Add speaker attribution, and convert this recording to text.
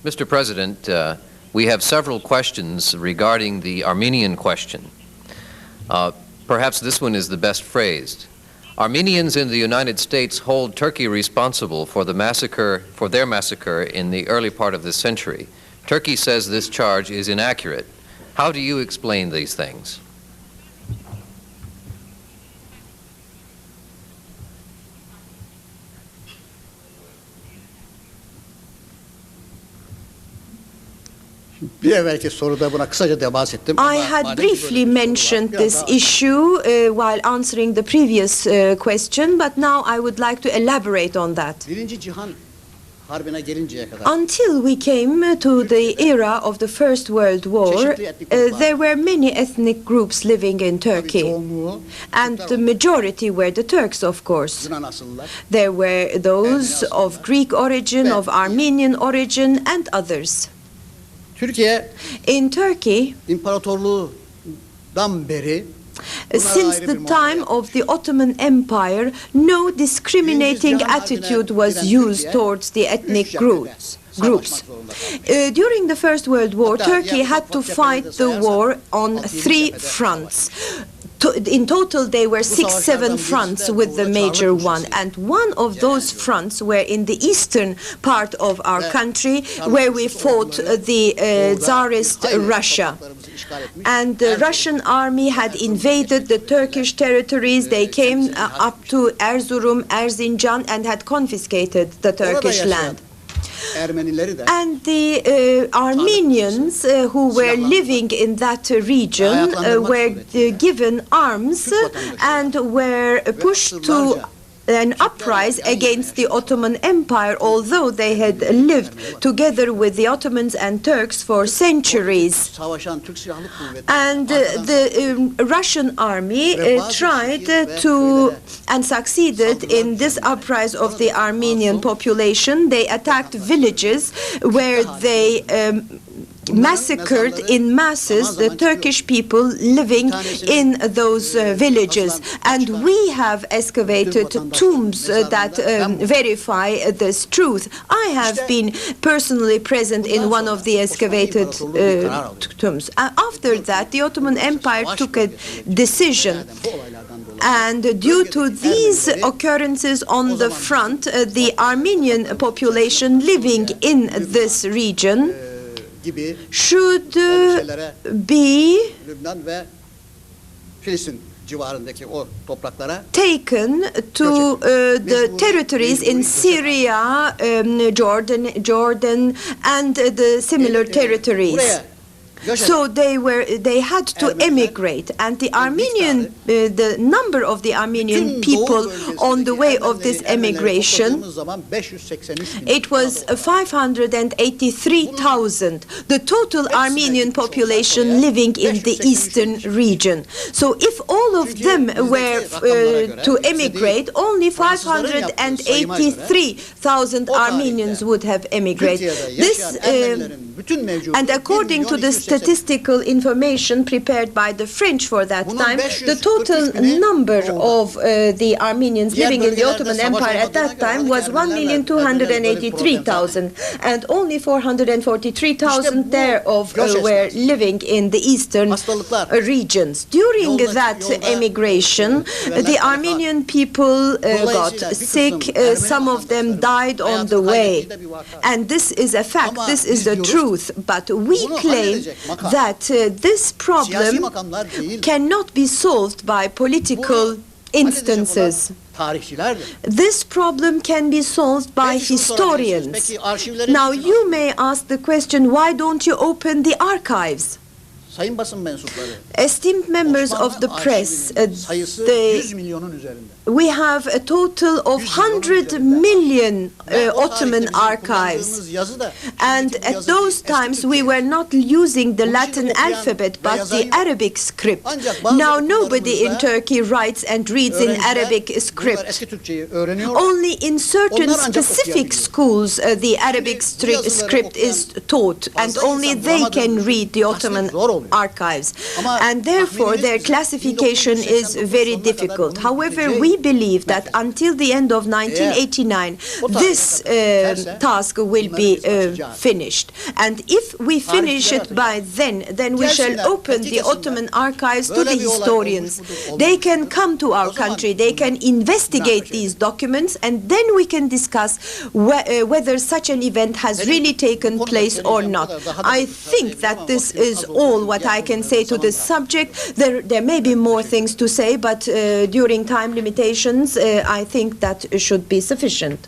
Speaker 1: Mr. President, we have several questions regarding the Armenian question. Perhaps this one is the best phrased. Armenians in the United States hold Turkey responsible for their massacre in the early part of this century. Turkey says this charge is inaccurate. How do you explain these things?
Speaker 2: I had briefly mentioned this issue while answering the previous question, but now I would like to elaborate on that. Until we came to the era of the First World War, there were many ethnic groups living in Turkey, and the majority were the Turks, of course. There were those of Greek origin, of Armenian origin, and others. In Turkey, since the time of the Ottoman Empire, no discriminating attitude was used towards the ethnic groups. During the First World War, Turkey had to fight the war on 3 fronts. In total, there were 6-7 fronts with the major one, and one of those fronts were in the eastern part of our country, where we fought the Tsarist Russia. And the Russian army had invaded the Turkish territories. They came up to Erzurum, Erzincan, and had confiscated the Turkish land. And the Armenians who were living in that region were given arms and were pushed to an uprising against the Ottoman Empire, although they had lived together with the Ottomans and Turks for centuries. And the Russian army tried to and succeeded in this uprising of the Armenian population. They attacked villages where they massacred in masses the Turkish people living in those villages. And we have excavated tombs that verify this truth. I have been personally present in one of the excavated tombs. After that, the Ottoman Empire took a decision. And due to these occurrences on the front, the Armenian population living in this region should be taken to the territories in Syria, Jordan, and the similar territories. So they had to emigrate, and the number of the Armenian people on the way of this emigration, it was 583,000, the total Armenian population living in the eastern region. So if all of them were to emigrate, only 583,000 Armenians would have emigrated. And according to the statistical information prepared by the French for that time, the total number of the Armenians living in the Ottoman Empire at that time was 1,283,000, and only 443,000 thereof were living in the eastern regions. During that emigration, the Armenian people got sick, some of them died on the way, and this is a fact, this is the truth. But we claim that this problem cannot be solved by political instances. This problem can be solved by historians. Now you may ask the question, why don't you open the archives? Esteemed members of the press, we have a total of 100 million Ottoman archives, and at those times we were not using the Latin alphabet but the Arabic script. Now nobody in Turkey writes and reads in Arabic script. Only in certain specific schools the Arabic script is taught, and only they can read the Ottoman archives, and therefore their classification is very difficult. However, we believe that until the end of 1989, this task will be finished. And if we finish it by then we shall open the Ottoman archives to the historians. They can come to our country, they can investigate these documents, and then we can discuss whether such an event has really taken place or not. I think that this is all what I can say to this subject. There may be more things to say, but during time limitations, I think that should be sufficient.